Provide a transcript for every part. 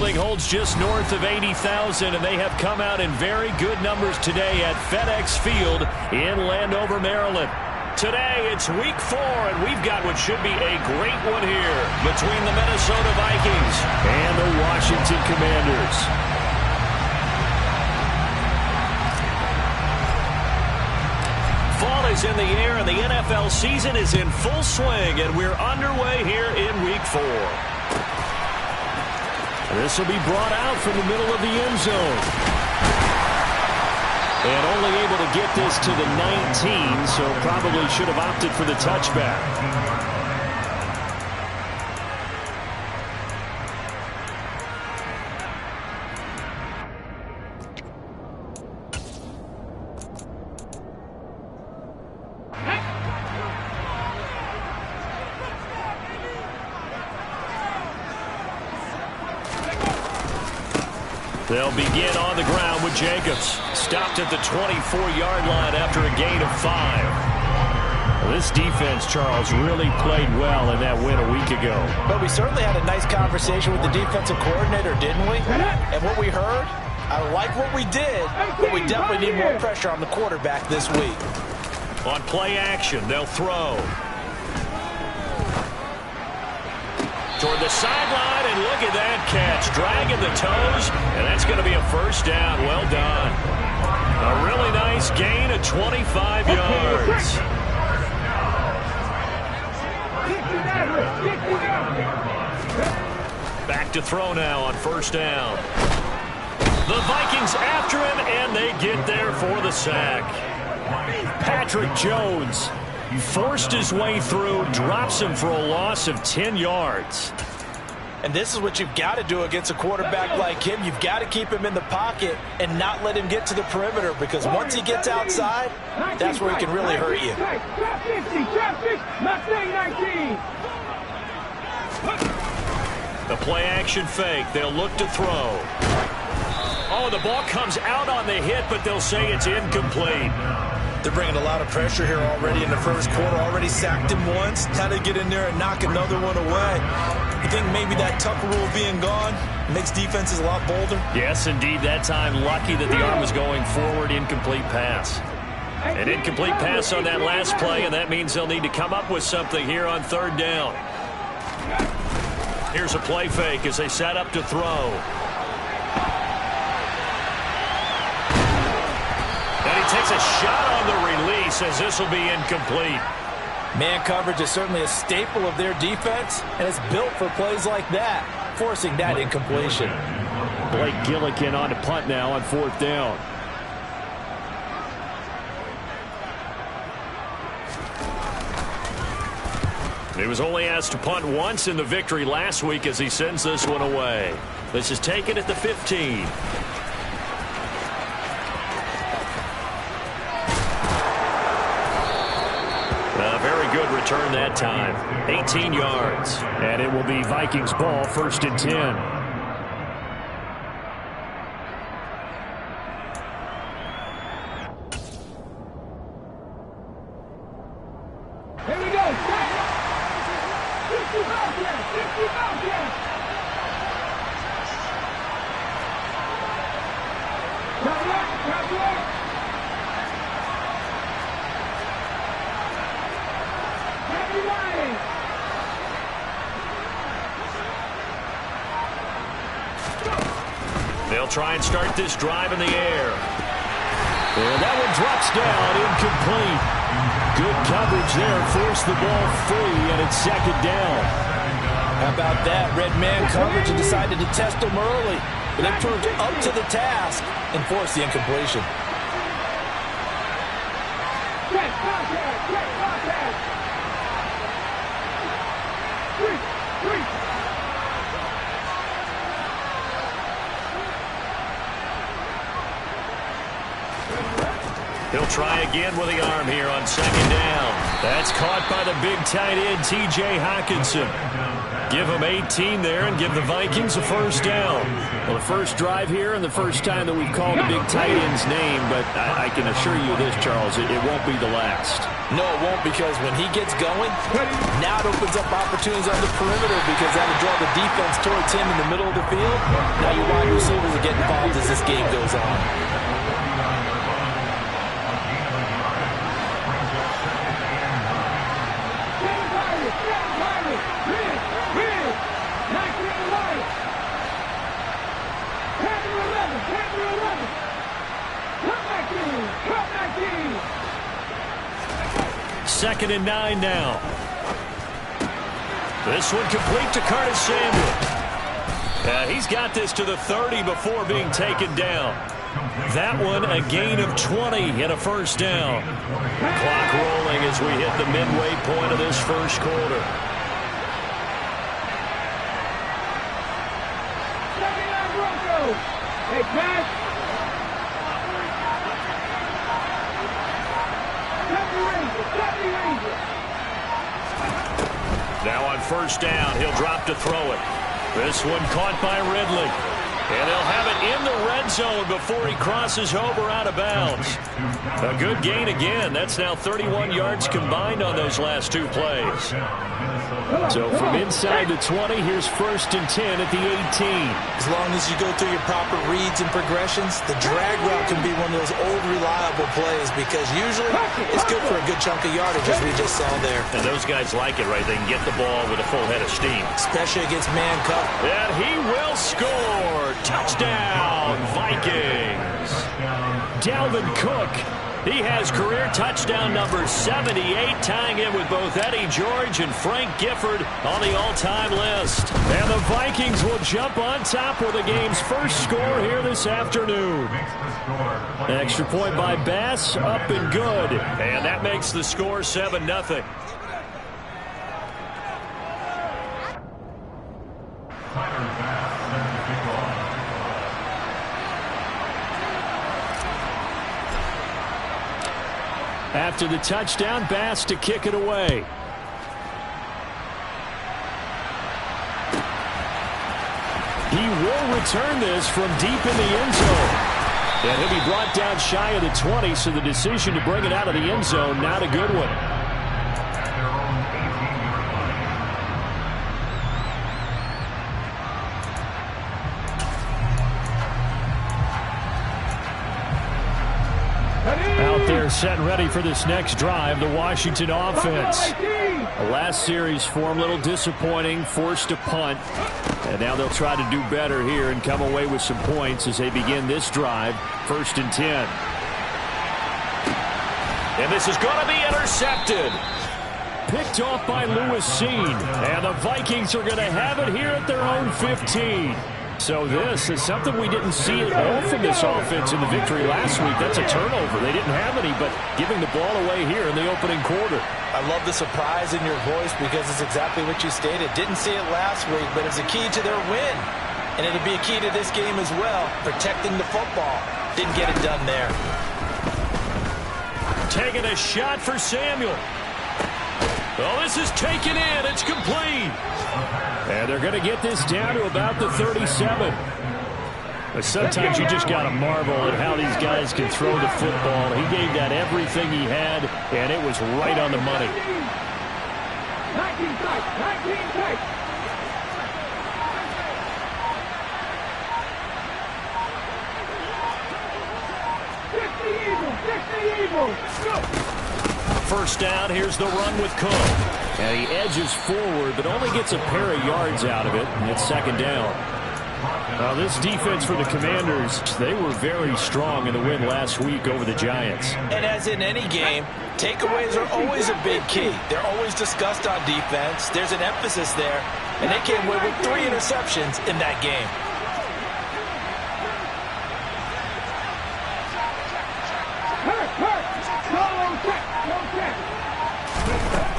building holds just north of 80,000, and they have come out in very good numbers today at FedEx Field in Landover, Maryland. Today, it's week 4, and we've got what should be a great one here between the Minnesota Vikings and the Washington Commanders. Fall is in the air, and the NFL season is in full swing, and we're underway here in week 4. This will be brought out from the middle of the end zone. And only able to get this to the 19, so probably should have opted for the touchback. They'll begin on the ground with Jacobs. Stopped at the 24-yard line after a gain of 5. Well, this defense, Charles, really played well in that win a week ago. But we certainly had a nice conversation with the defensive coordinator, didn't we? And what we heard, I like what we did, but we definitely need more pressure on the quarterback this week. On play action, they'll throw. Toward the sideline, and look at that catch. Dragging the toes, and that's going to be a first down. Well done. A really nice gain of 25 yards. Back to throw now on first down. The Vikings after him, and they get there for the sack. Patrick Jones forced his way through, drops him for a loss of 10 yards. And this is what you've got to do against a quarterback like him. You've got to keep him in the pocket and not let him get to the perimeter, because once he gets outside, that's where he can really hurt you. The play-action fake. They'll look to throw. Oh, the ball comes out on the hit, but they'll say it's incomplete. They're bringing a lot of pressure here already in the first quarter. Already sacked him once. How to get in there and knock another one away. You think maybe that Tucker rule being gone makes defenses a lot bolder? Yes, indeed. That time, lucky that the arm was going forward. Incomplete pass. An incomplete pass on that last play, and that means they'll need to come up with something here on third down. Here's a play fake as they set up to throw. Takes a shot on the release as this will be incomplete. Man coverage is certainly a staple of their defense, and it's built for plays like that, forcing that incompletion. Blake Gillikin on to punt now on fourth down. He was only asked to punt once in the victory last week as he sends this one away. This is taken at the 15. Good return that time. 18 yards. And it will be Vikings ball, 1st and 10. Here we go. They'll try and start this drive in the air. And that one drops down, incomplete. Good coverage there, forced the ball free, and it's second down. How about that? Red man coverage and decided to test him early. But they proved up to the task and forced the incompletion. He'll They'll try again with the arm here on second down. That's caught by the big tight end, T.J. Hockenson. Give them 18 there and give the Vikings a first down. Well, the first drive here and the first time that we've called the big tight end's name, but I can assure you this, Charles, it won't be the last. No, it won't, because when he gets going, now it opens up opportunities on the perimeter because that'll draw the defense towards him in the middle of the field. Now your wide receivers are getting involved as this game goes on. Second and 9 now. This one complete to Curtis Samuel. He's got this to the 30 before being taken down. That one a gain of 20 and a first down. Clock rolling as we hit the midway point of this first quarter. Hey, pass. Now on first down, he'll drop to throw it. This one caught by Ridley. And they'll have it in the red zone before he crosses over out of bounds. A good gain again. That's now 31 yards combined on those last two plays. So from inside the 20, here's first and 10 at the 18. As long as you go through your proper reads and progressions, the drag route can be one of those old reliable plays because usually it's good for a good chunk of yardage, as we just saw there. And those guys like it, right? They can get the ball with a full head of steam. Especially against man cover. And he will score. Touchdown, Vikings. Dalvin Cook. He has career touchdown number 78, tying in with both Eddie George and Frank Gifford on the all-time list. And the Vikings will jump on top with the game's first score here this afternoon. Extra point by Bass, up and good. And that makes the score 7-0. After the touchdown, Bass to kick it away. He will return this from deep in the end zone. And he'll be brought down shy of the 20, so the decision to bring it out of the end zone, not a good one. Out there set and ready for this next drive, the Washington offense. The last series for them, a little disappointing, forced a punt. And now they'll try to do better here and come away with some points as they begin this drive, first and 10. And this is going to be intercepted. Picked off by Lewis Seen. And the Vikings are going to have it here at their own 15. So this is something we didn't see at all from this offense in the victory last week. That's a turnover. They didn't have any, but giving the ball away here in the opening quarter. I love the surprise in your voice because it's exactly what you stated. Didn't see it last week, but it's a key to their win. And it'll be a key to this game as well, protecting the football. Didn't get it done there. Taking a shot for Samuel. Well, this is taken in. It's complete. And they're going to get this down to about the 37. But sometimes you just got to marvel at how these guys can throw the football. He gave that everything he had, and it was right on the money. 19 tight. First down, here's the run with Cook. And he edges forward, but only gets a pair of yards out of it, and it's second down. Now, this defense for the Commanders, they were very strong in the win last week over the Giants. And as in any game, takeaways are always a big key. They're always discussed on defense. There's an emphasis there, and they came away with 3 interceptions in that game.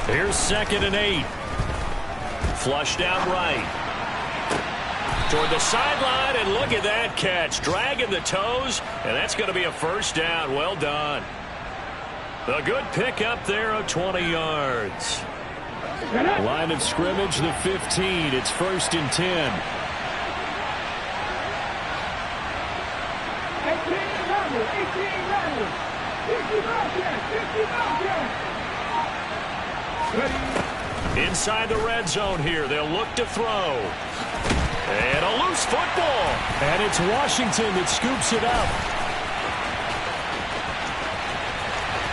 Here's second and 8. Flushed out right. Toward the sideline, and look at that catch. Dragging the toes, and that's going to be a first down. Well done. A good pickup there of 20 yards. Line of scrimmage, the 15. It's 1st and 10. 18 runners, 18 runners. 50 motion, 50 motion. Inside the red zone here. They'll look to throw. And a loose football. And it's Washington that scoops it up.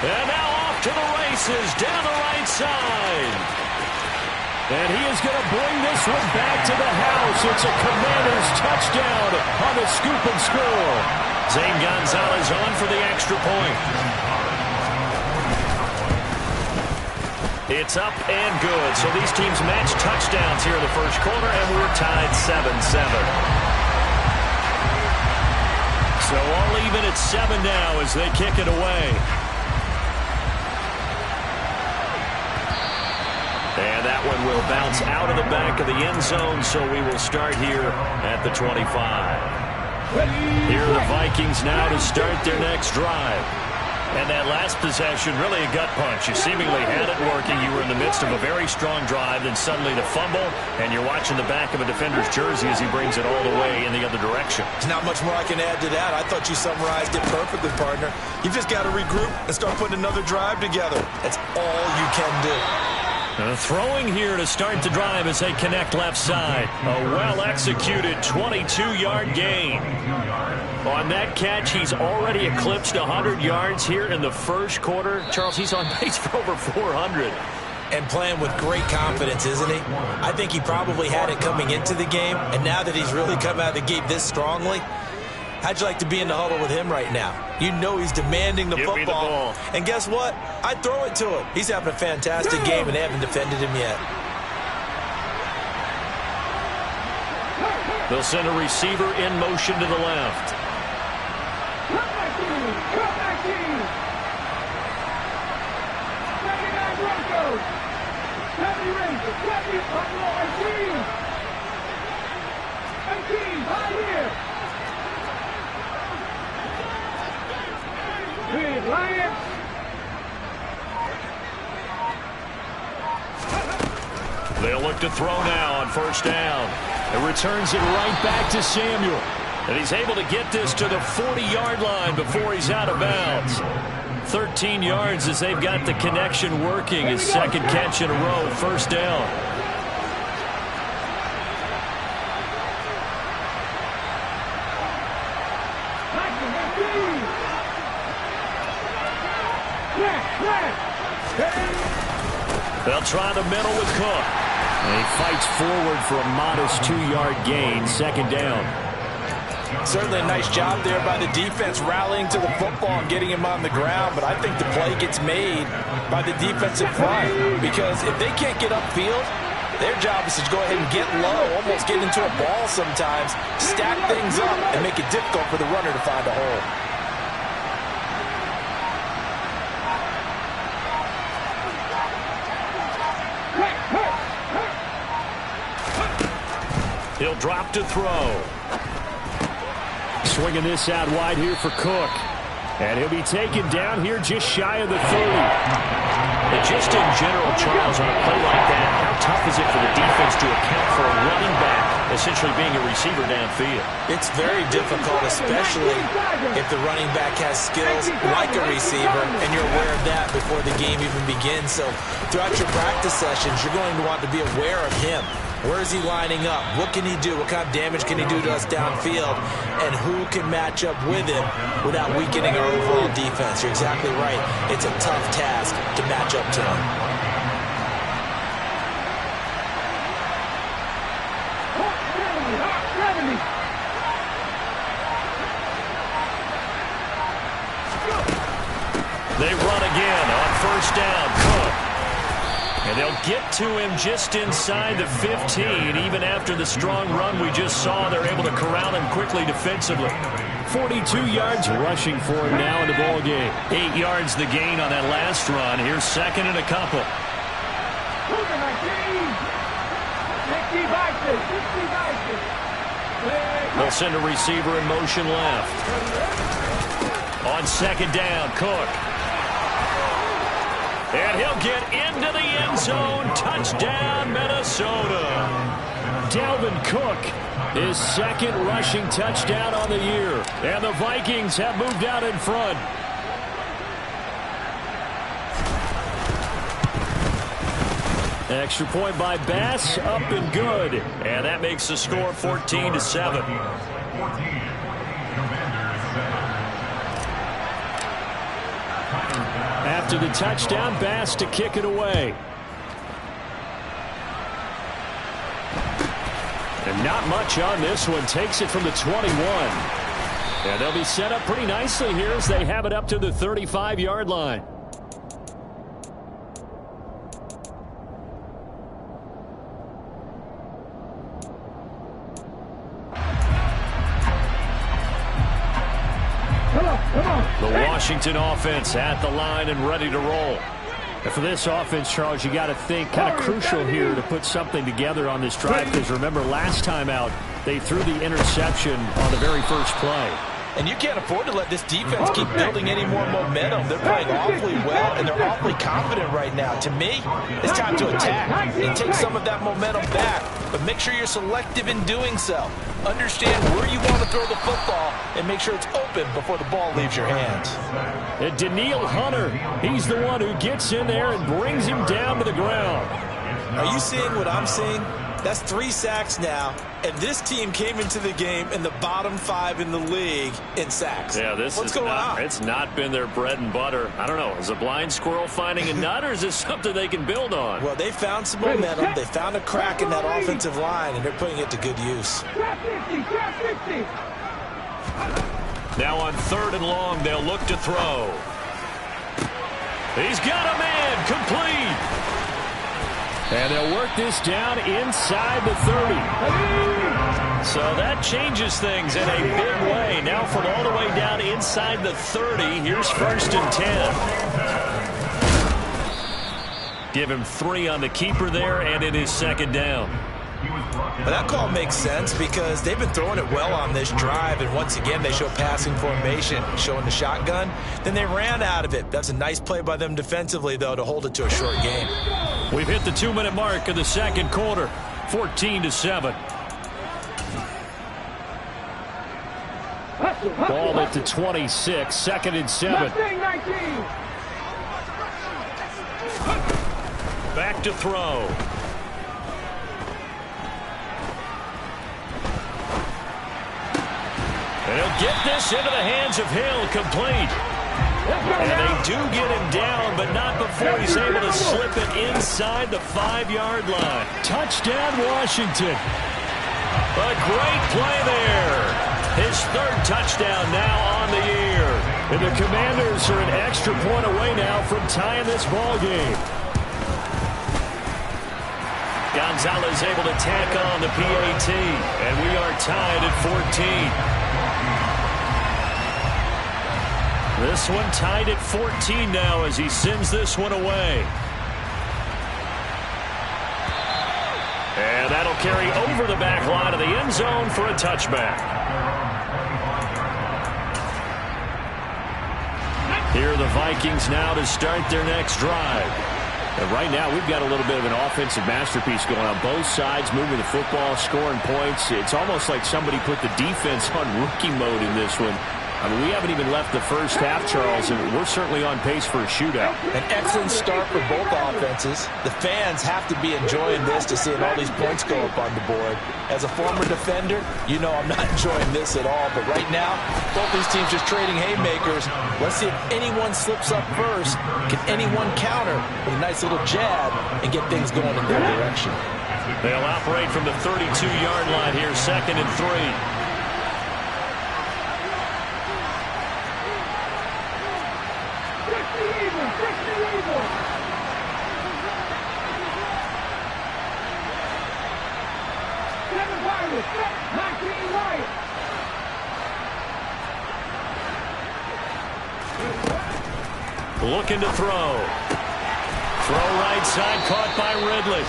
And now off to the races down the right side. And he is going to bring this one back to the house. It's a Commanders touchdown on the scoop and score. Zane Gonzalez on for the extra point. It's up and good. So these teams match touchdowns here in the first quarter, and we're tied 7-7. So all even at 7 now as they kick it away. And that one will bounce out of the back of the end zone, so we will start here at the 25. Here are the Vikings now to start their next drive. And that last possession, really a gut punch. You seemingly had it working. You were in the midst of a very strong drive, then suddenly the fumble, and you're watching the back of a defender's jersey as he brings it all the way in the other direction. There's not much more I can add to that. I thought you summarized it perfectly, partner. You've just got to regroup and start putting another drive together. That's all you can do. Throwing here to start the drive as they connect left side. A well-executed 22-yard gain. On that catch, he's already eclipsed 100 yards here in the first quarter. Charles, he's on pace for over 400. And playing with great confidence, isn't he? I think he probably had it coming into the game, and now that he's really come out of the gate this strongly, how'd you like to be in the huddle with him right now? You know he's demanding the football. Give me the ball. And guess what? I'd throw it to him. He's having a fantastic game, and they haven't defended him yet. They'll send a receiver in motion to the left. Come back team, come back team. 79 Broncos. 70 Rangers, 70 Buffalo, 18. 18, high here. Big Lions. They'll look to throw now on first down. It returns it right back to Samuel. And he's able to get this to the 40-yard line before he's out of bounds. 13 yards as they've got the connection working. His second catch in a row, first down. They'll try the middle with Cook. And he fights forward for a modest 2-yard gain, second down. Certainly a nice job there by the defense rallying to the football and getting him on the ground, but I think the play gets made by the defensive front because if they can't get upfield, their job is to go ahead and get low, almost get into a ball sometimes, stack things up, and make it difficult for the runner to find a hole. He'll drop to throw. Swinging this out wide here for Cook. And he'll be taken down here just shy of the 30. And just in general, Charles, on a play like that, how tough is it for the defense to account for a running back essentially being a receiver downfield? It's very difficult, especially if the running back has skills like a receiver, and you're aware of that before the game even begins. So throughout your practice sessions, you're going to want to be aware of him. Where is he lining up? What can he do? What kind of damage can he do to us downfield? And who can match up with him without weakening our overall defense? You're exactly right. It's a tough task to match up to him. They run again on first down. Cook. And they'll get to him just inside the 15. Even after the strong run we just saw, they're able to corral him quickly defensively. 42 yards rushing for him now in the ball game. 8 yards the gain on that last run. Here's second and a couple. They'll send a receiver in motion left. On second down, Cook. And he'll get into the end zone. Touchdown, Minnesota. Dalvin Cook, his second rushing touchdown on the year. And the Vikings have moved out in front. Extra point by Bass, up and good. And that makes the score 14-7. After the touchdown, Bass to kick it away. And not much on this one. Takes it from the 21. And they'll be set up pretty nicely here as they have it up to the 35-yard line. The Washington offense at the line and ready to roll. And for this offense, Charles, you got to think kind of crucial here to put something together on this drive, because remember last time out they threw the interception on the very first play. And you can't afford to let this defense keep building any more momentum. They're playing awfully well, and they're awfully confident right now. To me, it's time to attack and take some of that momentum back. But make sure you're selective in doing so. Understand where you want to throw the football and make sure it's open before the ball leaves your hands. And Danielle Hunter, he's the one who gets in there and brings him down to the ground. Are you seeing what I'm seeing? That's 3 sacks now, and this team came into the game in the bottom 5 in the league in sacks. Yeah, what's going on? It's not been their bread and butter. I don't know. Is a blind squirrel finding a nut, or is this something they can build on? Well, they found some momentum. They found a crack in that offensive line, and they're putting it to good use. Now on 3rd and long, they'll look to throw. He's got a man, complete. And they'll work this down inside the 30. So that changes things in a big way. Now from all the way down inside the 30, here's 1st and 10. Give him 3 on the keeper there, and it is 2nd down. Well, that call makes sense because they've been throwing it well on this drive, and once again they show passing formation, showing the shotgun. Then they ran out of it. That's a nice play by them defensively, though, to hold it to a short game. We've hit the 2-minute mark of the 2nd quarter, 14-7. Ball at the 26, 2nd and 7. Back to throw. And he'll get this into the hands of Hill, complete. And they do get him down, but not before he's able to slip it inside the 5-yard line. Touchdown, Washington. A great play there. His 3rd touchdown now on the year. And the Commanders are an extra point away now from tying this ball game. Gonzalez able to tack on the PAT, and we are tied at 14. This one tied at 14 now as he sends this one away. And that'll carry over the back line of the end zone for a touchback. Here are the Vikings now to start their next drive. And right now we've got a little bit of an offensive masterpiece going on both sides, moving the football, scoring points. It's almost like somebody put the defense on rookie mode in this one. I mean, we haven't even left the first half, Charles, and we're certainly on pace for a shootout. An excellent start for both offenses. The fans have to be enjoying this to seeing all these points go up on the board. As a former defender, you know I'm not enjoying this at all. But right now, both these teams just trading haymakers. Let's see if anyone slips up first. Can anyone counter with a nice little jab and get things going in their direction? They'll operate from the 32-yard line here, 2nd and 3. Looking to throw. Throw right side, caught by Ridley.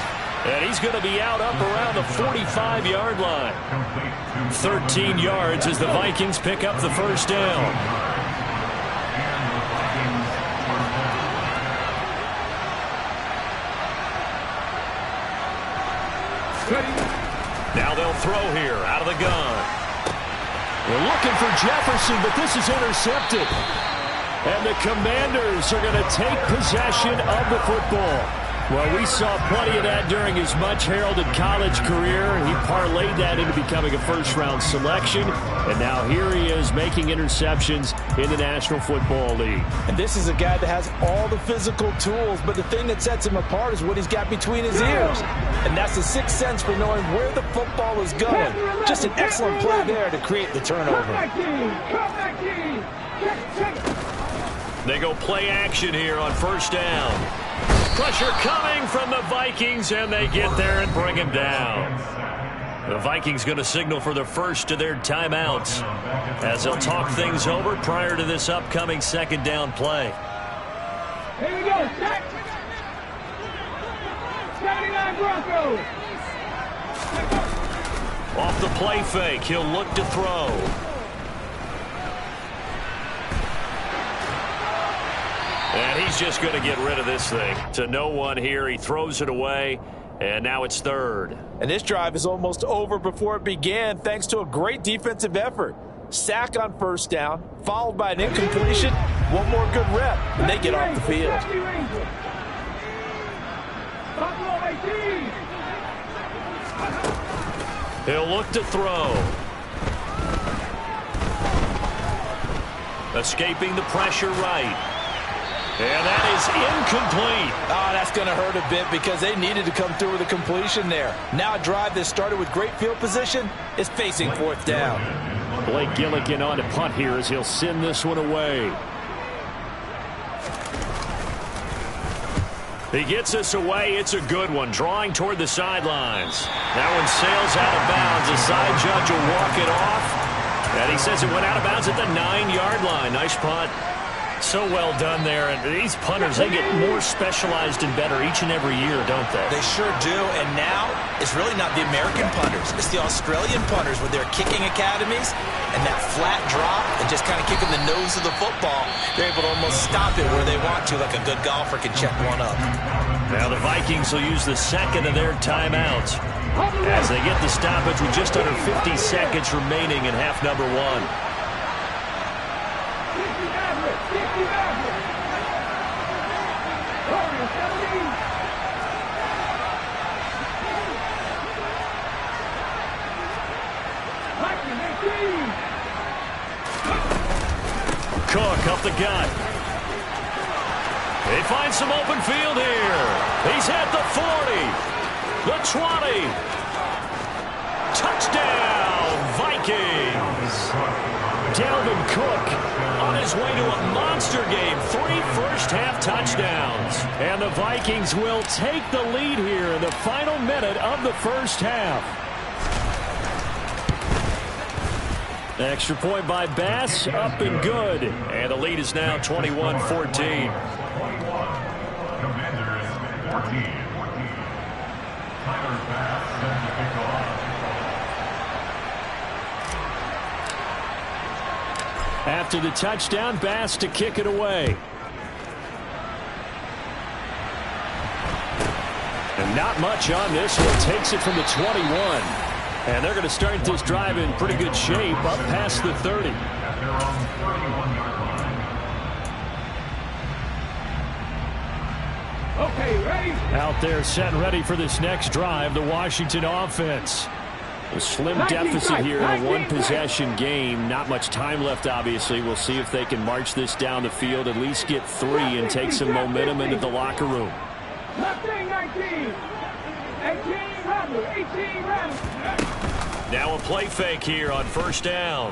And he's going to be out up around the 45-yard line. 13 yards as the Vikings pick up the 1st down. Now they'll throw here out of the gun. They're looking for Jefferson, but this is intercepted. And the Commanders are going to take possession of the football. Well, we saw plenty of that during his much-heralded college career. He parlayed that into becoming a first-round selection. And now here he is making interceptions in the National Football League. And this is a guy that has all the physical tools, but the thing that sets him apart is what he's got between his ears. And that's the sixth sense for knowing where the football is going. Just an excellent play there to create the turnover. They go play action here on first down. Pressure coming from the Vikings, and they get there and bring him down. The Vikings going to signal for the first of their timeouts as they'll talk things over prior to this upcoming second down play. Here we go, set. 79 Broncos. Off the play fake, he'll look to throw. And he's just going to get rid of this thing. To no one here, he throws it away, and now it's third. And this drive is almost over before it began thanks to a great defensive effort. Sack on first down, followed by an incompletion. One more good rep, and they get off the field. He'll look to throw. Escaping the pressure right. And that is incomplete. Oh, that's going to hurt a bit because they needed to come through with a completion there. Now a drive that started with great field position is facing fourth down. Blake Gillikin on to punt here as he'll send this one away. He gets us away. It's a good one. Drawing toward the sidelines. That one sails out of bounds. The side judge will walk it off. And he says it went out of bounds at the 9-yard line. Nice punt. So well done there. And these punters, they get more specialized and better each and every year, don't they? They sure do. And now it's really not the American punters. It's the Australian punters with their kicking academies and that flat drop and just kind of kicking the nose of the football. They're able to almost stop it where they want to, like a good golfer can check one up. Now the Vikings will use the second of their timeouts as they get the stoppage with just under 50 seconds remaining in half number one. Cook up the gut. They find some open field here. He's at the 40, the 20. Touchdown, Vikings. Dalvin Cook on his way to a monster game. 3 first-half touchdowns. And the Vikings will take the lead here in the final minute of the first half. Extra point by Bass, up and good. And the lead is now 21-14. After the touchdown, Bass to kick it away. And not much on this one. Takes it from the 21. And they're going to start this drive in pretty good shape up past the 30. Okay, ready? Out there set and ready for this next drive, the Washington offense. A slim deficit here in a one-possession game. Not much time left, obviously. We'll see if they can march this down the field, at least get 3 and take some momentum into the locker room. 19, 18, Randall, 18, Randall. Now a play fake here on first down.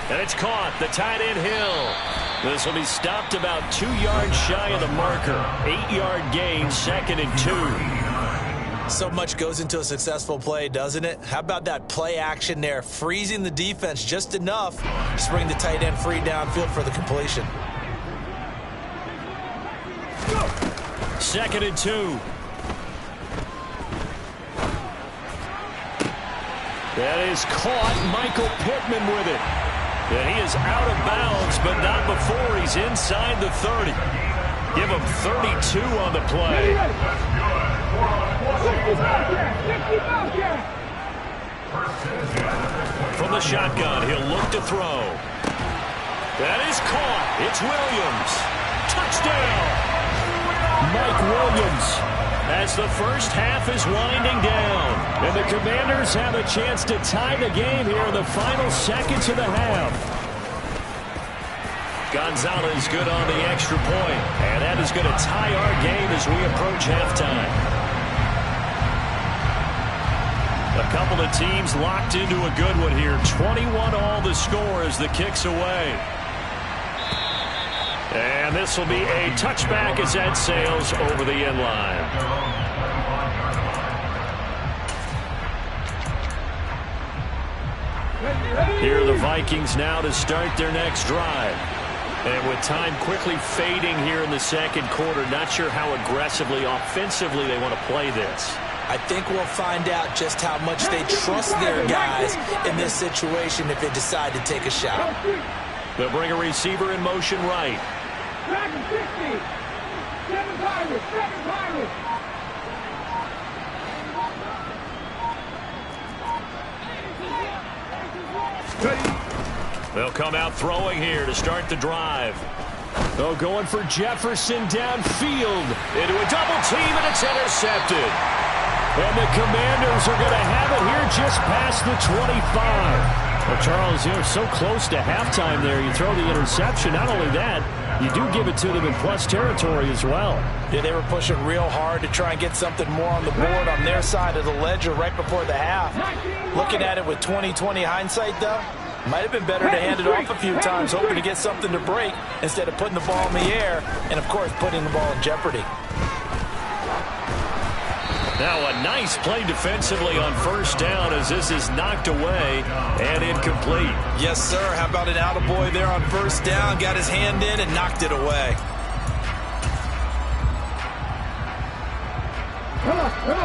And it's caught. The tight end Hill. This will be stopped about 2 yards shy of the marker. 8-yard gain, 2nd and 2. So much goes into a successful play, doesn't it? How about that play action there? Freezing the defense just enough to bring the tight end free downfield for the completion. 2nd and 2. That is caught. Michael Pittman with it. And he is out of bounds, but not before he's inside the 30. Give him 32 on the play. From the shotgun, he'll look to throw. That is caught. It's Williams. Touchdown. Mike Williams, as the first half is winding down. And the Commanders have a chance to tie the game here in the final seconds of the half. Gonzalez good on the extra point. And that is going to tie our game as we approach halftime. A couple of teams locked into a good one here. 21-all the score as the kick's away. And this will be a touchback as that sails over the end line. Here are the Vikings now to start their next drive. And with time quickly fading here in the second quarter, not sure how aggressively, offensively they want to play this. I think we'll find out just how much they trust their guys in this situation if they decide to take a shot. They'll bring a receiver in motion right. They'll come out throwing here to start the drive. They'll going for Jefferson downfield into a double team, and it's intercepted. And the Commanders are going to have it here just past the 25. Well, Charles, you're so close to halftime there. You throw the interception. Not only that, you do give it to them in plus territory as well. Yeah, they were pushing real hard to try and get something more on the board on their side of the ledger right before the half. Looking at it with 20/20 hindsight, though, might have been better to hand it off a few times, hoping to get something to break instead of putting the ball in the air and, of course, putting the ball in jeopardy. Now a nice play defensively on first down as this is knocked away and incomplete. Yes, sir. How about an attaboy there on first down? Got his hand in and knocked it away.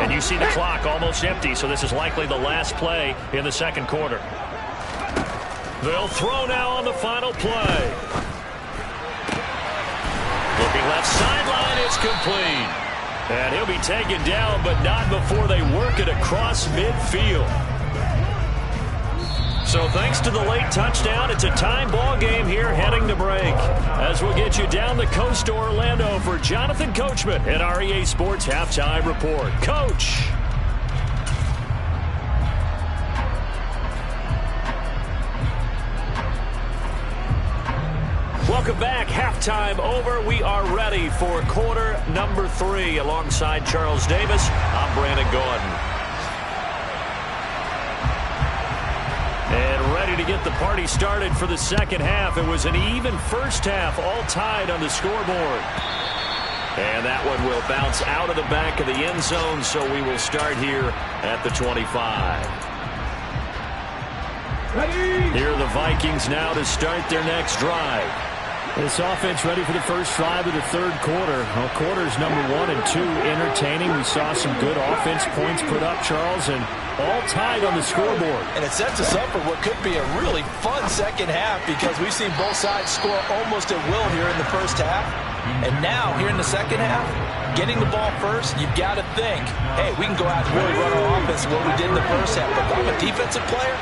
And you see the clock almost empty, so this is likely the last play in the second quarter. They'll throw now on the final play. Looking left sideline, it's complete. And he'll be taken down, but not before they work it across midfield. So thanks to the late touchdown, it's a time ball game here heading to break. As we'll get you down the coast to Orlando for Jonathan Coachman at our EA Sports Halftime Report. Coach. Welcome back. Halftime over. We are ready for quarter number 3. Alongside Charles Davis, I'm Brandon Gordon. And ready to get the party started for the second half. It was an even first half, all tied on the scoreboard. And that one will bounce out of the back of the end zone, so we will start here at the 25. Here are the Vikings now to start their next drive. This offense ready for the first drive of the third quarter. Well, quarters number 1 and 2 entertaining. We saw some good offense points put up, Charles, and all tied on the scoreboard. And it sets us up for what could be a really fun second half because we've seen both sides score almost at will here in the first half. And now, here in the second half, getting the ball first, you've got to think, hey, we can go out and really run our offense what we did in the first half. But if I'm a defensive player,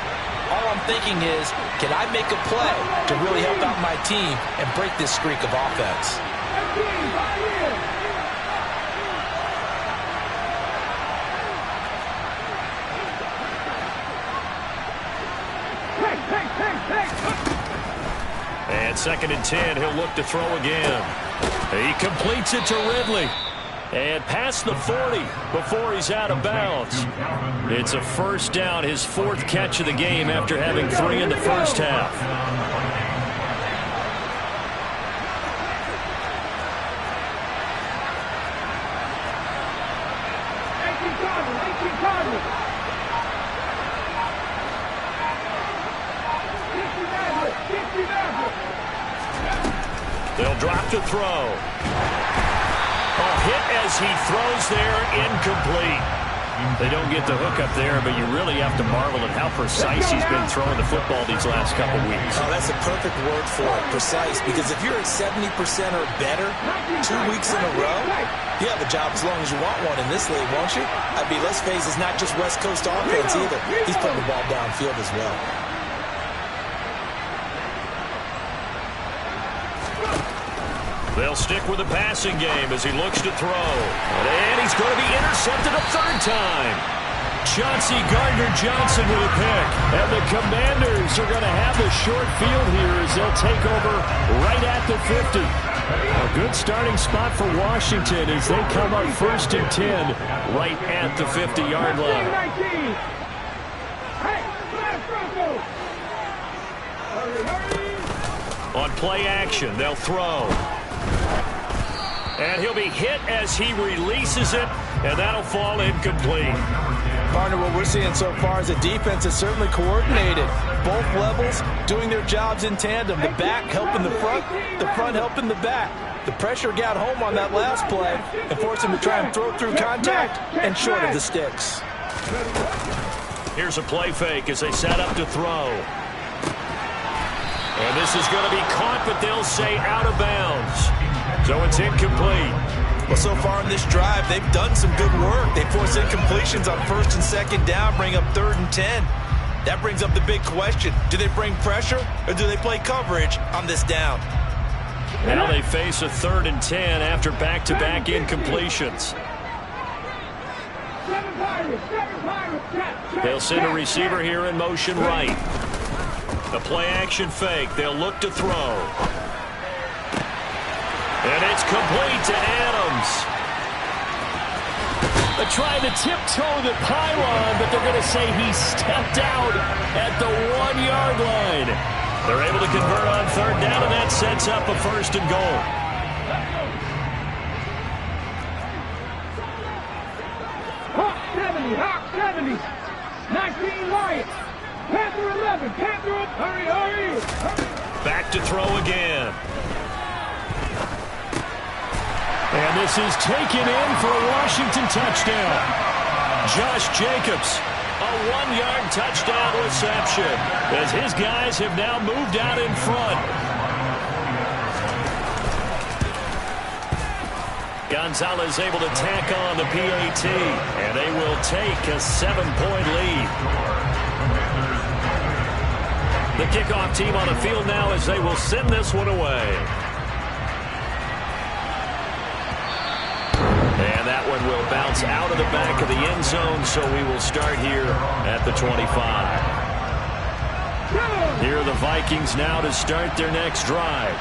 all I'm thinking is, can I make a play to really help out my team and break this streak of offense? And 2nd and 10, he'll look to throw again. He completes it to Ridley. And past the 40 before he's out of bounds. It's a first down, his 4th catch of the game after having 3 in the first half. They'll drop to throw. A hit as he throws there, incomplete. They don't get the hook up there, but you really have to marvel at how precise he's been throwing the football these last couple weeks. Oh, that's a perfect word for it, precise, because if you're at 70% or better 2 weeks in a row, you have a job as long as you want one in this league, won't you? I mean, let's face it, it's not just West Coast offense either. He's putting the ball downfield as well. They'll stick with the passing game as he looks to throw. And he's going to be intercepted a third time. Chauncey Gardner-Johnson with a pick. And the Commanders are going to have the short field here as they'll take over right at the 50. A good starting spot for Washington as they come up 1st and 10 right at the 50-yard line. On play action, they'll throw. And he'll be hit as he releases it, and that'll fall incomplete. Partner, what we're seeing so far is the defense is certainly coordinated. Both levels doing their jobs in tandem. The back helping the front helping the back. The pressure got home on that last play and forced him to try and throw through contact and short of the sticks. Here's a play fake as they set up to throw. And this is going to be caught, but they'll say out of bounds. So it's incomplete. Well, so far in this drive, they've done some good work. They force incompletions on 1st and 2nd down, bring up 3rd and 10. That brings up the big question. Do they bring pressure or do they play coverage on this down? Now they face a 3rd and 10 after back-to-back incompletions. They'll send a receiver here in motion right. The play-action fake. They'll look to throw. And it's complete to Adams. They're trying to tiptoe the pylon, but they're going to say he stepped out at the 1-yard line. They're able to convert on 3rd down, and that sets up a 1st and goal. Hawk 70, Hawk 70. 19 Lions. Panther 11, Panther up. Hurry, hurry. Back to throw again. And this is taken in for a Washington touchdown. Josh Jacobs, a 1-yard touchdown reception as his guys have now moved out in front. Gonzalez able to tack on the PAT, and they will take a 7-point lead. The kickoff team on the field now as they will send this one away. And that one will bounce out of the back of the end zone, so we will start here at the 25. Here are the Vikings now to start their next drive.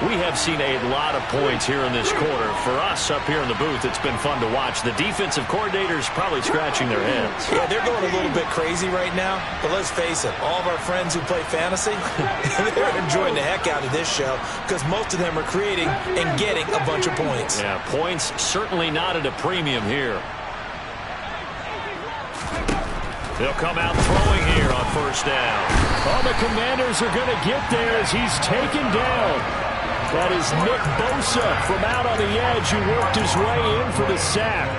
We have seen a lot of points here in this quarter. For us up here in the booth, it's been fun to watch. The defensive coordinators probably scratching their heads. Yeah, they're going a little bit crazy right now, but let's face it, all of our friends who play fantasy, they're enjoying the heck out of this show because most of them are creating and getting a bunch of points. Yeah, points certainly not at a premium here. They'll come out throwing here on 1st down. Oh, the Commanders are going to get there as he's taken down. That is Nick Bosa from out on the edge who worked his way in for the sack.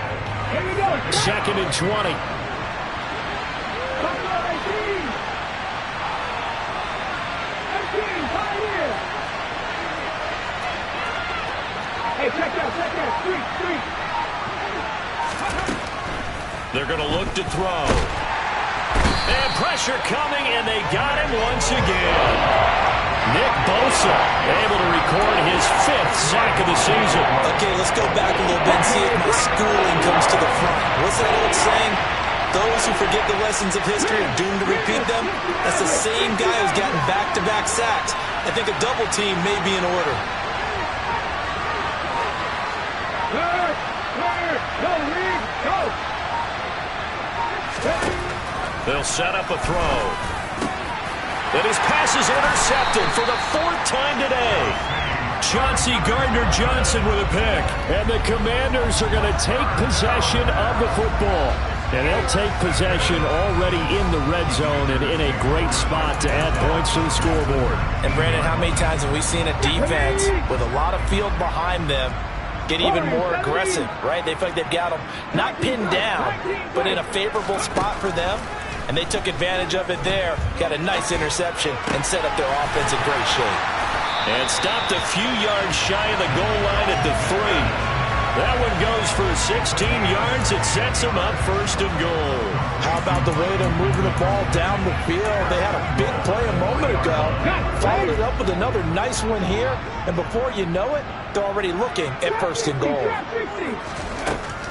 2nd and 20. Hey, check that, street. They're going to look to throw. And pressure coming, and they got him once again. Nick Bosa able to record his 5th sack of the season. Okay, let's go back a little bit and see if my schooling comes to the front. What's that old saying? Those who forget the lessons of history are doomed to repeat them. That's the same guy who's gotten back-to-back sacks. I think a double team may be in order. They'll set up a throw. And his pass is intercepted for the 4th time today. Chauncey Gardner-Johnson with a pick. And the Commanders are going to take possession of the football. And they'll take possession already in the red zone and in a great spot to add points to the scoreboard. And Brandon, how many times have we seen a defense with a lot of field behind them get even more aggressive, right? They feel like they've got them not pinned down, but in a favorable spot for them. And they took advantage of it there. Got a nice interception and set up their offense in great shape. And stopped a few yards shy of the goal line at the 3. That one goes for 16 yards. It sets them up first and goal. How about the way they're moving the ball down the field? They had a big play a moment ago. Followed it up with another nice one here. And before you know it, they're already looking at first and goal.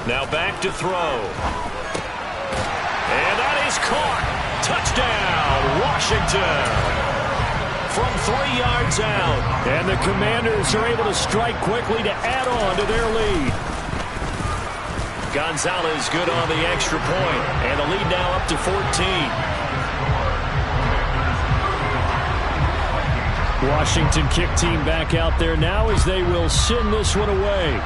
Now back to throw. And that is caught. Touchdown, Washington. From 3 yards out. And the Commanders are able to strike quickly to add on to their lead. Gonzalez good on the extra point. And the lead now up to 14. Washington kick team back out there now as they will send this one away.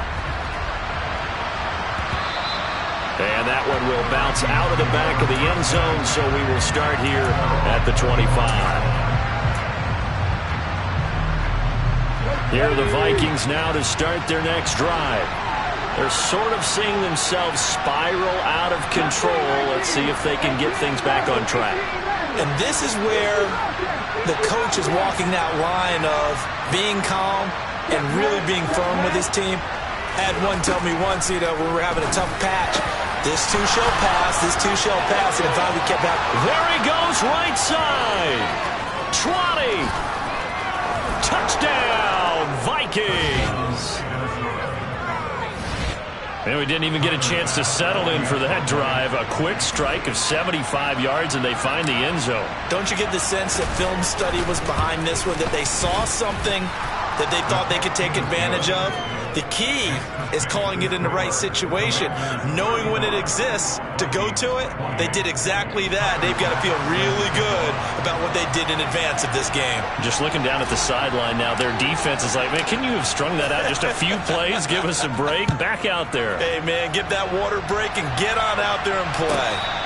And that one will bounce out of the back of the end zone, so we will start here at the 25. Here are the Vikings now to start their next drive. They're sort of seeing themselves spiral out of control. Let's see if they can get things back on track. And this is where the coach is walking that line of being calm and really being firm with his team. I had one tell me once, when we were having a tough patch, this too shall pass, this too shall pass, and finally we kept that. There he goes, right side. 20. Touchdown, Vikings. And we didn't even get a chance to settle in for that drive. A quick strike of 75 yards, and they find the end zone. Don't you get the sense that film study was behind this one, that they saw something that they thought they could take advantage of? The key is calling it in the right situation, knowing when it exists to go to it. They did exactly that. They've got to feel really good about what they did in advance of this game. Just looking down at the sideline now, their defense is like, man, can you have strung that out just a few plays? Give us a break. Back out there. Hey, man, get that water break and get on out there and play.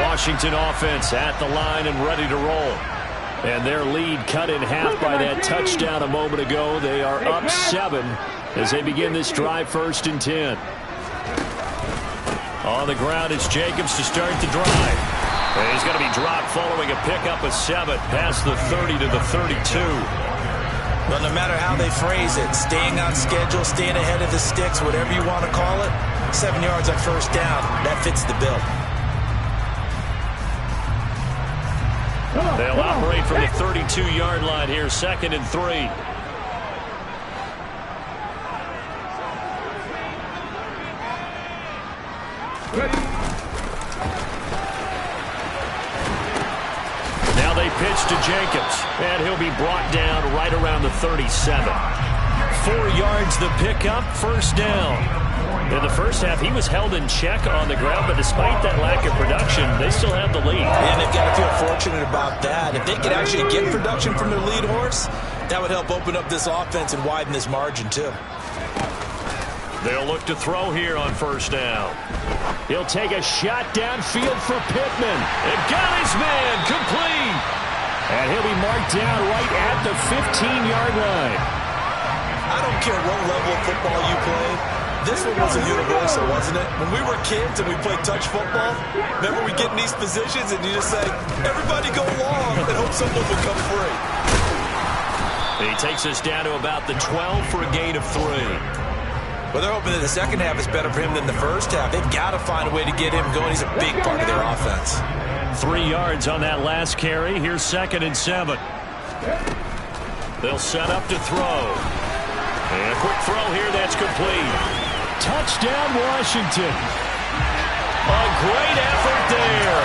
Washington offense at the line and ready to roll. And their lead cut in half by that touchdown a moment ago. They are up 7 as they begin this drive, 1st and 10. On the ground is Jacobs to start the drive. And he's going to be dropped following a pickup of 7 past the 30 to the 32. But no matter how they phrase it, staying on schedule, staying ahead of the sticks, whatever you want to call it, 7 yards on 1st down, that fits the bill. They'll operate from the 32-yard line here, 2nd and 3. Now they pitch to Jacobs, and he'll be brought down right around the 37. 4 yards the pickup, 1st down. In the first half, he was held in check on the ground, but despite that lack of production, they still have the lead. And they've got to feel fortunate about that. If they could actually get production from their lead horse, that would help open up this offense and widen this margin, too. They'll look to throw here on 1st down. He'll take a shot downfield for Pittman. And got his man complete. And he'll be marked down right at the 15-yard line. I don't care what level of football you play. This one was a universal, wasn't it? When we were kids and we played touch football, remember we get in these positions and you just say, everybody go long and hope someone will come free. He takes us down to about the 12 for a gain of 3. Well, they're hoping that the second half is better for him than the first half. They've got to find a way to get him going. He's a big part of their offense. 3 yards on that last carry. Here's 2nd and 7. They'll set up to throw. And a quick throw here, that's complete. Touchdown, Washington. A great effort there.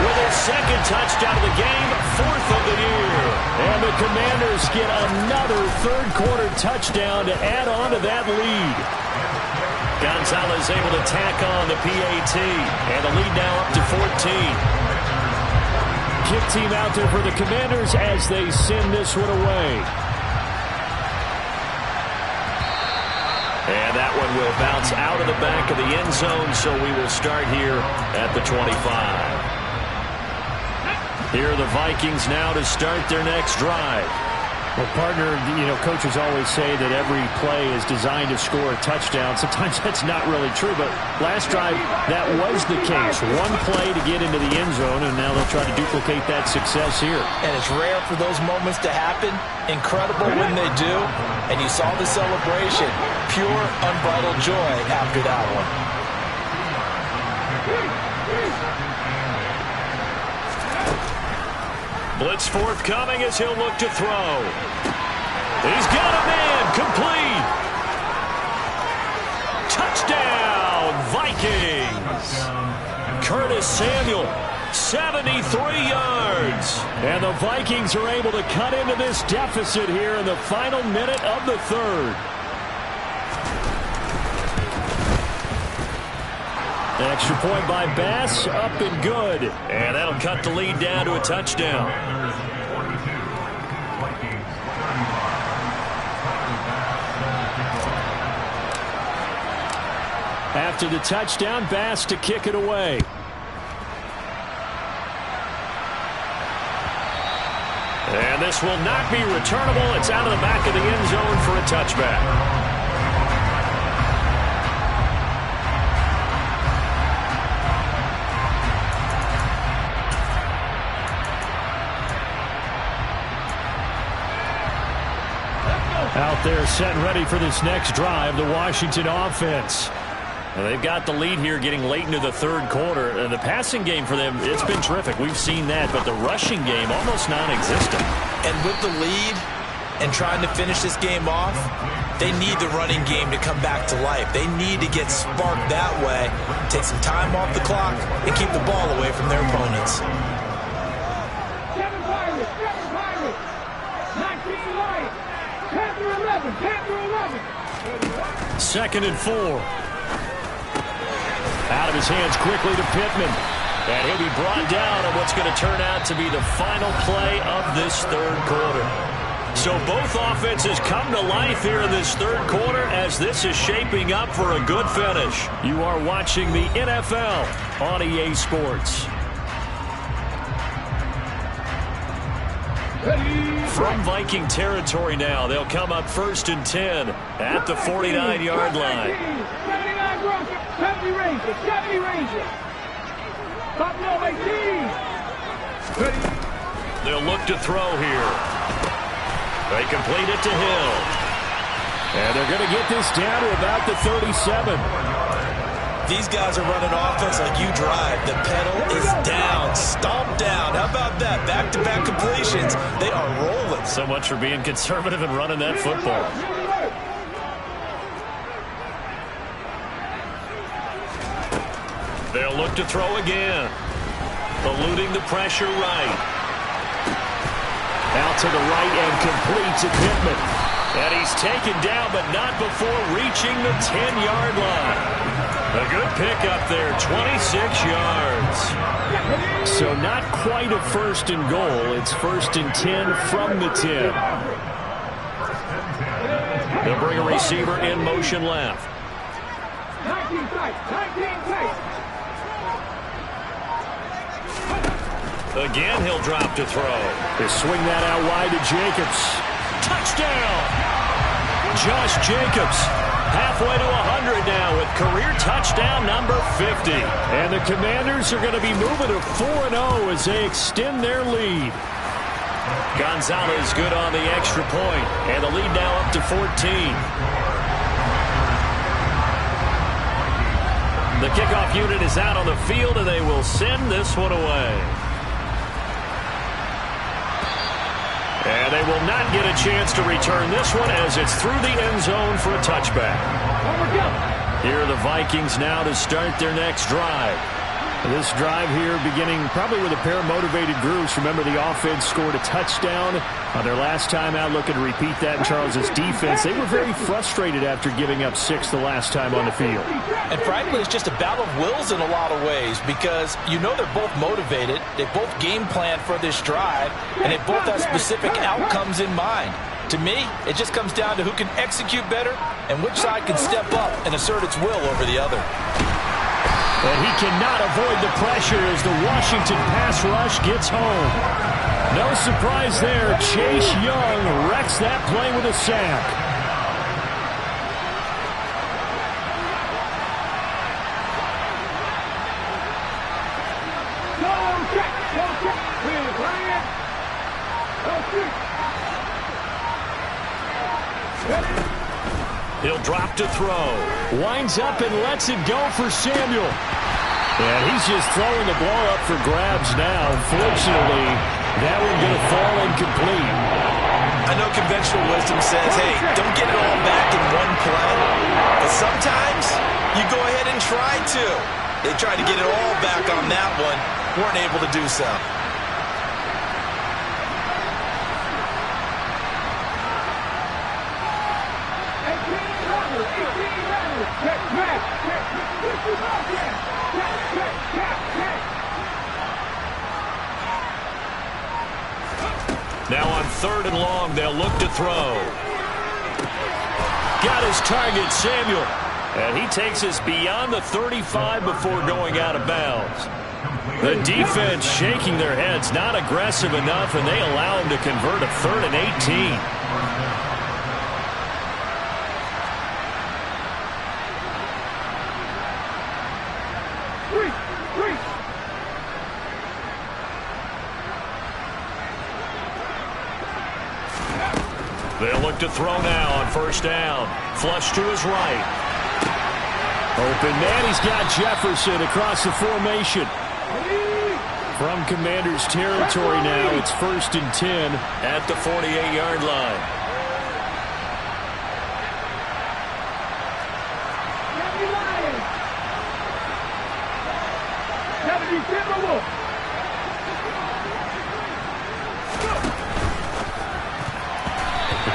With his 2nd touchdown of the game, 4th of the year. And the Commanders get another 3rd-quarter touchdown to add on to that lead. Gonzalez able to tack on the PAT. And the lead now up to 14. Kick team out there for the Commanders as they send this one away. And that one will bounce out of the back of the end zone, so we will start here at the 25. Here are the Vikings now to start their next drive. Well, partner, coaches always say that every play is designed to score a touchdown. Sometimes that's not really true, but last drive, that was the case. One play to get into the end zone, and now they'll try to duplicate that success here. And it's rare for those moments to happen. Incredible when they do. And you saw the celebration. Pure, unbridled joy after that one. Blitz forthcoming as he'll look to throw. He's got a man, complete. Touchdown, Vikings. Curtis Samuel, 73 yards. And the Vikings are able to cut into this deficit here in the final minute of the third. Extra point by Bass, up and good. And that'll cut the lead down to a touchdown. After the touchdown, Bass to kick it away. And this will not be returnable. It's out of the back of the end zone for a touchback. Out there set and ready for this next drive, the Washington offense. Well, they've got the lead here getting late into the third quarter. The passing game for them, it's been terrific. We've seen that, but the rushing game almost non-existent. And with the lead and trying to finish this game off, they need the running game to come back to life. They need to get sparked that way, take some time off the clock, and keep the ball away from their opponents. 7 Pirates, 19 Lions, Panther 11, Panther 11. 2nd and 4. Out of his hands quickly to Pittman. And he'll be brought down on what's going to turn out to be the final play of this third quarter. So both offenses come to life here in this third quarter as this is shaping up for a good finish. You are watching the NFL on EA Sports. From Viking territory now, they'll come up 1st and 10 at the 49-yard line. 79 Broncos, 70 Rangers, 70 Rangers. Buffalo 18. They'll look to throw here. They complete it to Hill. And they're going to get this down to about the 37. These guys are running offense like you drive. The pedal is down, stomped down. How about that? Back-to-back completions. They are rolling. So much for being conservative and running that football. They'll look to throw again. Eluding the pressure right. Out to the right and complete to Pittman. And he's taken down, but not before reaching the 10-yard line. A good pickup there, 26 yards. So not quite a 1st and goal. It's 1st and 10 from the 10. They'll bring a receiver in motion left. 19 tight, 19 tight. Again, he'll drop to throw. They swing that out wide to Jacobs. Touchdown! Josh Jacobs. Halfway to 100 now with career touchdown number 50. And the Commanders are going to be moving to 4-0 as they extend their lead. Gonzalez good on the extra point, and the lead now up to 14. The kickoff unit is out on the field, and they will send this one away. And they will not get a chance to return this one as it's through the end zone for a touchback. Here are the Vikings now to start their next drive. This drive here beginning probably with a pair of motivated groups. Remember, the offense scored a touchdown on their last time out. Looking to repeat that in Charles's defense. They were very frustrated after giving up 6 the last time on the field. And frankly, it's just a battle of wills in a lot of ways because you know they're both motivated. They both game plan for this drive, and they both have specific outcomes in mind. To me, it just comes down to who can execute better and which side can step up and assert its will over the other. And he cannot avoid the pressure as the Washington pass rush gets home. No surprise there. Chase Young wrecks that play with a sack. He'll drop to throw. Winds up and lets it go for Samuel. And he's just throwing the ball up for grabs now. Fortunately, that one going to fall incomplete. I know conventional wisdom says, hey, don't get it all back in one play. But sometimes you go ahead and try to. They tried to get it all back on that one. Weren't able to do so. Now on 3rd and long, they'll look to throw. Got his target, Samuel. And he takes us beyond the 35 before going out of bounds. The defense shaking their heads, not aggressive enough, and they allow him to convert a 3rd and 18. They'll look to throw now on 1st down. Flush to his right. Open man, he's got Jefferson across the formation. From Commander's territory now, it's 1st and 10 at the 48-yard line.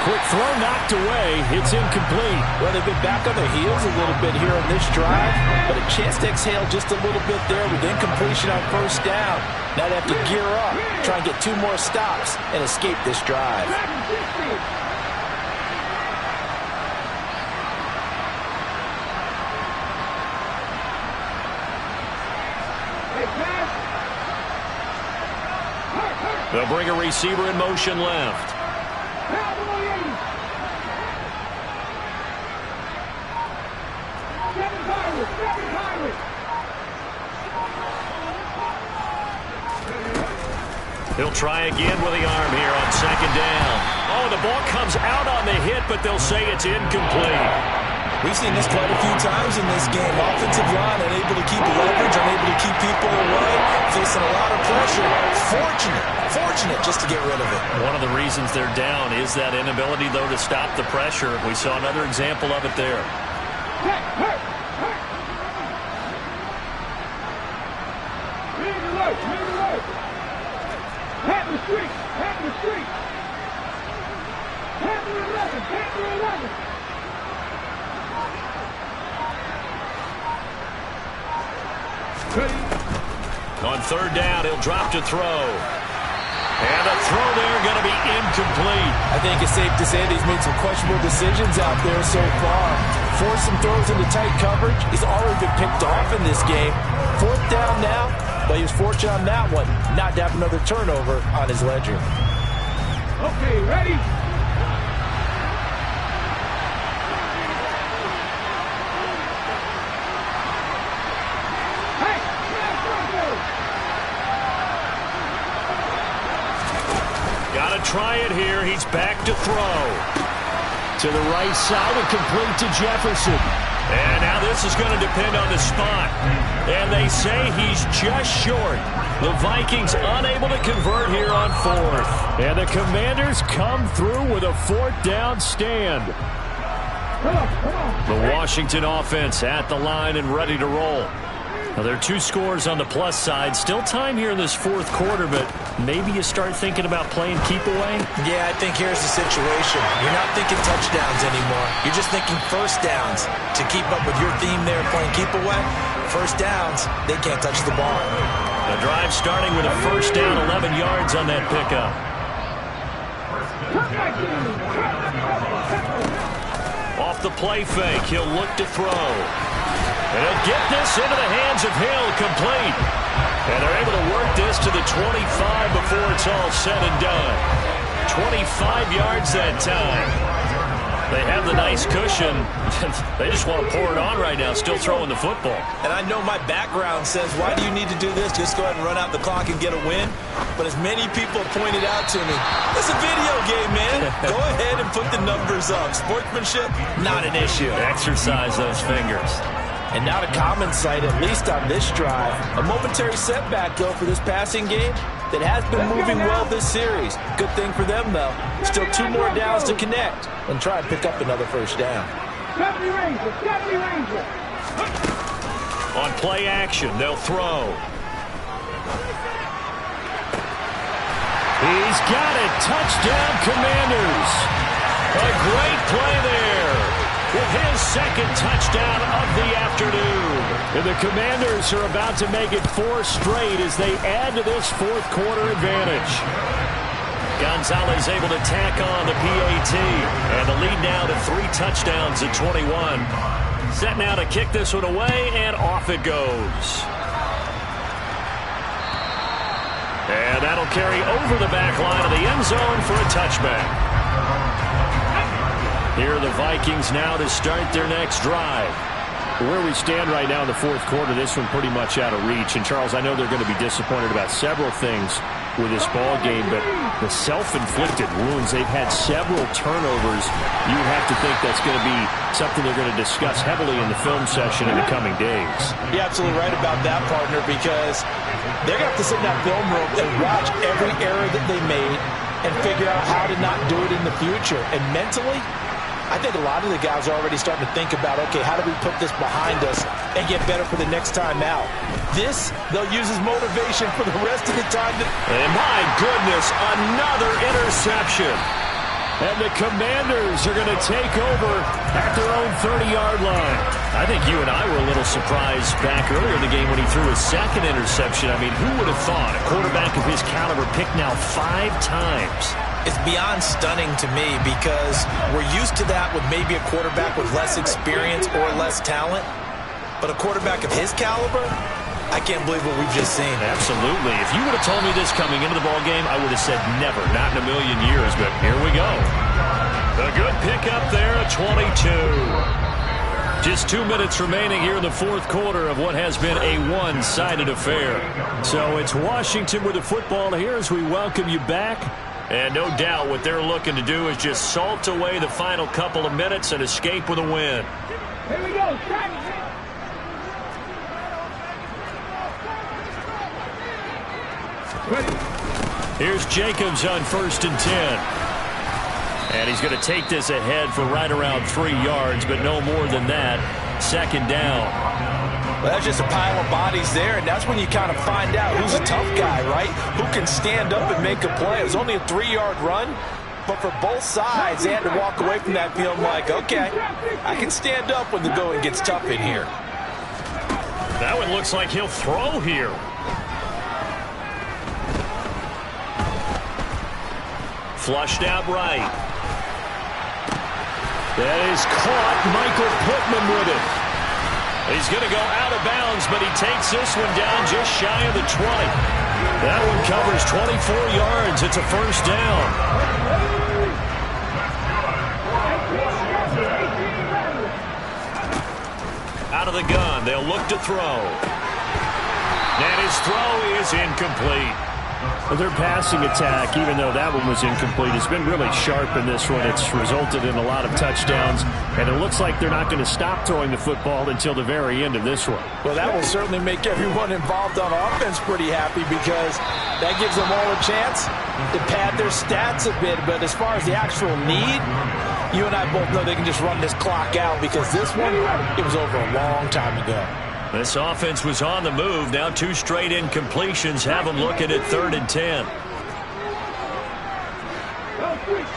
Quick throw knocked away. It's incomplete. Well, they've been back on their heels a little bit here on this drive, but a chance to exhale just a little bit there with incompletion on 1st down. Now they have to gear up, try and get 2 more stops, and escape this drive. They'll bring a receiver in motion left. He'll try again with the arm here on 2nd down. Oh, the ball comes out on the hit, but they'll say it's incomplete. We've seen this quite a few times in this game. Offensive line unable to keep leverage, unable to keep people away, facing a lot of pressure. Fortunate just to get rid of it. One of the reasons they're down is that inability, though, to stop the pressure. We saw another example of it there. On 3rd down, he'll drop to throw. And the throw there going to be incomplete. I think it's safe to say that he's made some questionable decisions out there so far. Forced some throws into tight coverage. He's already been picked off in this game. 4th down now, but he was fortunate on that one not to have another turnover on his ledger. Okay, ready? Try it here. He's back to throw. To the right side and complete to Jefferson. And now this is going to depend on the spot. And they say he's just short. The Vikings unable to convert here on 4th. And the Commanders come through with a 4th down stand. The Washington offense at the line and ready to roll. Now, there are 2 scores on the plus side. Still time here in this 4th quarter, but maybe you start thinking about playing keep away? Yeah, I think here's the situation. You're not thinking touchdowns anymore. You're just thinking 1st downs. To keep up with your theme there playing keep away, 1st downs, they can't touch the ball. The drive starting with a 1st down, 11 yards on that pickup. Off the play fake, he'll look to throw. And he'll get this into the hands of Hill, complete. And they're able to work this to the 25 before it's all said and done. 25 yards that time. They have the nice cushion. They just want to pour it on right now, still throwing the football. And I know my background says, why do you need to do this? Just go ahead and run out the clock and get a win. But as many people have pointed out to me, it's a video game, man. Go ahead and put the numbers up. Sportsmanship, not an issue. Exercise those fingers. And not a common sight, at least on this drive. A momentary setback, though, for this passing game that has been moving well this series. Good thing for them, though. Still 2 more downs to connect and try and pick up another first down. On play action, they'll throw. He's got it. Touchdown, Commanders. A great play there. With his second touchdown of the afternoon. And the Commanders are about to make it 4 straight as they add to this fourth quarter advantage. Gonzalez able to tack on the PAT. And the lead now to 3 touchdowns at 21. Set now to kick this one away, and off it goes. And that'll carry over the back line of the end zone for a touchback. Here are the Vikings now to start their next drive. Where we stand right now in the fourth quarter, this one pretty much out of reach. And, Charles, I know they're going to be disappointed about several things with this ball game, but the self-inflicted wounds, they've had several turnovers. You would have to think that's going to be something they're going to discuss heavily in the film session in the coming days. You're absolutely right about that, partner, because they're going to have to sit in that film room and watch every error that they made and figure out how to not do it in the future. And mentally, I think a lot of the guys are already starting to think about, okay, how do we put this behind us and get better for the next time out? This, they'll use as motivation for the rest of the time. And my goodness, another interception. And the Commanders are going to take over at their own 30-yard line. I think you and I were a little surprised back earlier in the game when he threw his second interception. I mean, who would have thought a quarterback of his caliber picked now 5 times? It's beyond stunning to me because we're used to that with maybe a quarterback with less experience or less talent. But a quarterback of his caliber, I can't believe what we've just seen. Absolutely. If you would have told me this coming into the ball game, I would have said never, not in a million years. But here we go. A good pickup there at 22. Just 2 minutes remaining here in the fourth quarter of what has been a one-sided affair. So it's Washington with the football here as we welcome you back. And no doubt what they're looking to do is just salt away the final couple of minutes and escape with a win. Here we go. Here's Jacobs on 1st and 10. And he's going to take this ahead for right around 3 yards, but no more than that. 2nd down. Well, that's just a pile of bodies there, and that's when you kind of find out who's a tough guy, right? Who can stand up and make a play. It was only a 3-yard run, but for both sides, they had to walk away from that feeling like, okay, I can stand up when the going gets tough in here. That one looks like he'll throw here. Flushed out right. That is caught. Michael Pittman with it. He's going to go out of bounds, but he takes this one down just shy of the 20. That one covers 24 yards. It's a first down. Out of the gun. They'll look to throw. And his throw is incomplete. Their passing attack, even though that one was incomplete, has been really sharp in this one. It's resulted in a lot of touchdowns, and it looks like they're not going to stop throwing the football until the very end of this one. Well, that will certainly make everyone involved on offense pretty happy because that gives them all a chance to pad their stats a bit. But as far as the actual need, you and I both know they can just run this clock out because this one, it was over a long time ago. This offense was on the move. Now 2 straight incompletions have them looking at 3rd and 10.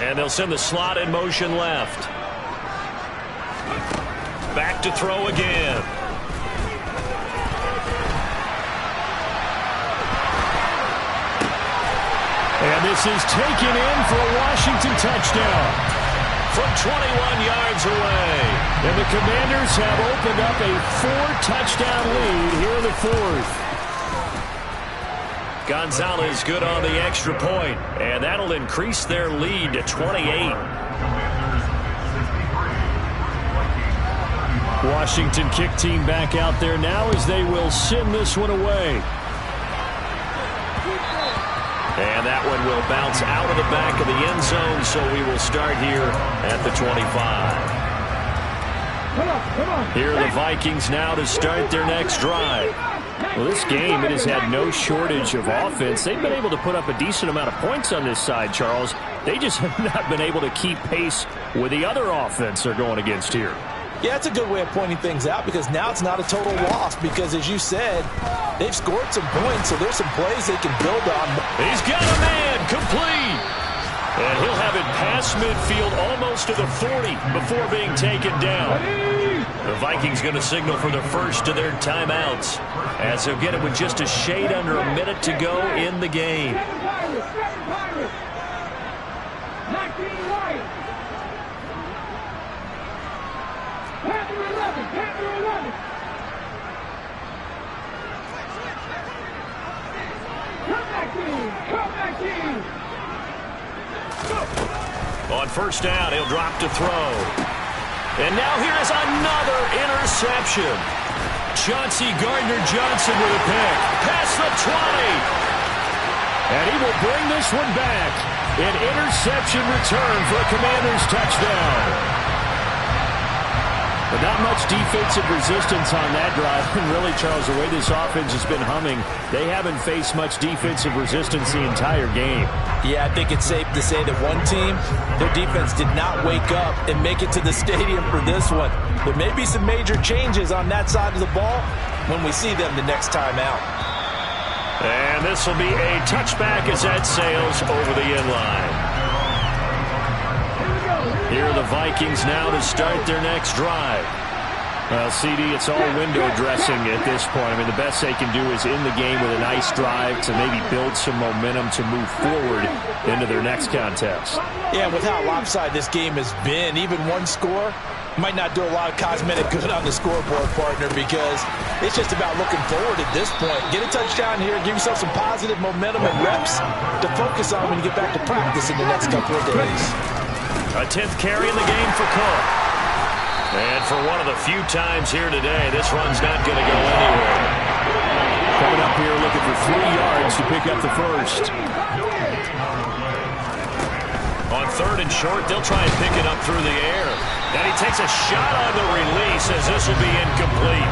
And they'll send the slot in motion left. Back to throw again. And This is taken in for a Washington touchdown from 21 yards away. And the Commanders have opened up a 4-touchdown lead here in the fourth. Gonzalez good on the extra point, and that'll increase their lead to 28. Washington kick team back out there now as they will send this one away. And that one will bounce out of the back of the end zone, so we will start here at the 25. Here are the Vikings now to start their next drive. Well, this game, it has had no shortage of offense. They've been able to put up a decent amount of points on this side, Charles. They just have not been able to keep pace with the other offense they're going against here. Yeah, it's a good way of pointing things out because now it's not a total loss because, as you said, they've scored some points, so there's some plays they can build on. He's got a man complete. And he'll have it past midfield almost to the 40 before being taken down. The Vikings going to signal for the first of their timeouts as they'll get it with just a shade under a minute to go in the game. On first down, he'll drop to throw. And now here is another interception. Chauncey Gardner-Johnson with a pick. Past the 20. And he will bring this one back. An interception return for a Commanders touchdown. But not much defensive resistance on that drive. And really, Charles, the way this offense has been humming, they haven't faced much defensive resistance the entire game. Yeah, I think it's safe to say that one team, their defense did not wake up and make it to the stadium for this one. There may be some major changes on that side of the ball when we see them the next time out. And this will be a touchback as that sails over the end line. Here are the Vikings now to start their next drive. Well, CD, it's all window dressing at this point. I mean, the best they can do is in the game with a nice drive to maybe build some momentum to move forward into their next contest. Yeah, with how lopsided this game has been, even one score might not do a lot of cosmetic good on the scoreboard, partner, because it's just about looking forward at this point. Get a touchdown here, give yourself some positive momentum and reps to focus on when you get back to practice in the next couple of days. A 10th carry in the game for Cook. And for one of the few times here today, this run's not going to go anywhere. Coming up here looking for 3 yards to pick up the first. On third and short, they'll try and pick it up through the air. And he takes a shot on the release as this will be incomplete.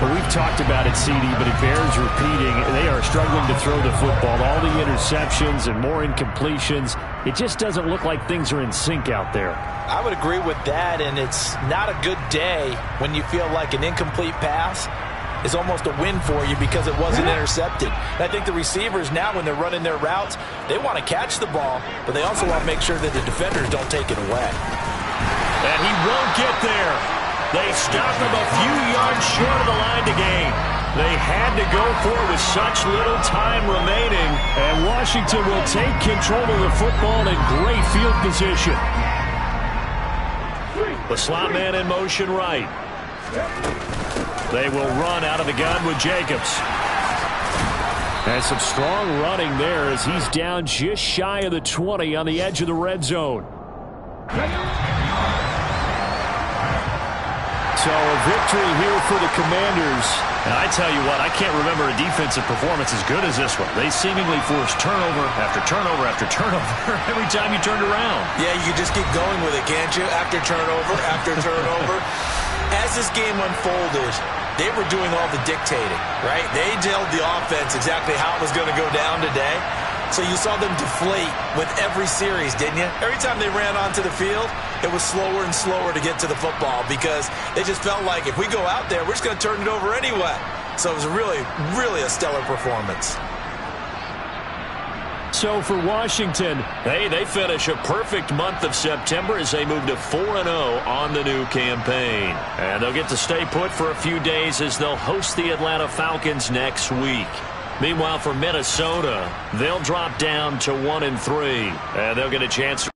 Well, we've talked about it, CD, but it bears repeating. They are struggling to throw the football. All the interceptions and more incompletions. It just doesn't look like things are in sync out there. I would agree with that, and it's not a good day when you feel like an incomplete pass is almost a win for you because it wasn't intercepted. And I think the receivers now, when they're running their routes, they want to catch the ball, but they also want to make sure that the defenders don't take it away. And he won't get there. They stop him a few yards short of the line to gain. They had to go for it with such little time remaining. And Washington will take control of the football in great field position. The slot man in motion right. They will run out of the gun with Jacobs. And some strong running there as he's down just shy of the 20 on the edge of the red zone. So a victory here for the Commanders. And I tell you what, I can't remember a defensive performance as good as this one. They seemingly forced turnover after turnover after turnover every time you turned around. Yeah, you just keep going with it, can't you? After turnover. As this game unfolded, they were doing all the dictating, right? They told the offense exactly how it was going to go down today. So you saw them deflate with every series, didn't you? Every time they ran onto the field, it was slower and slower to get to the football because they just felt like if we go out there, we're just going to turn it over anyway. So it was really, really a stellar performance. So for Washington, they finish a perfect month of September as they move to 4-0 on the new campaign. And they'll get to stay put for a few days as they'll host the Atlanta Falcons next week. Meanwhile, for Minnesota, they'll drop down to 1-3, and they'll get a chance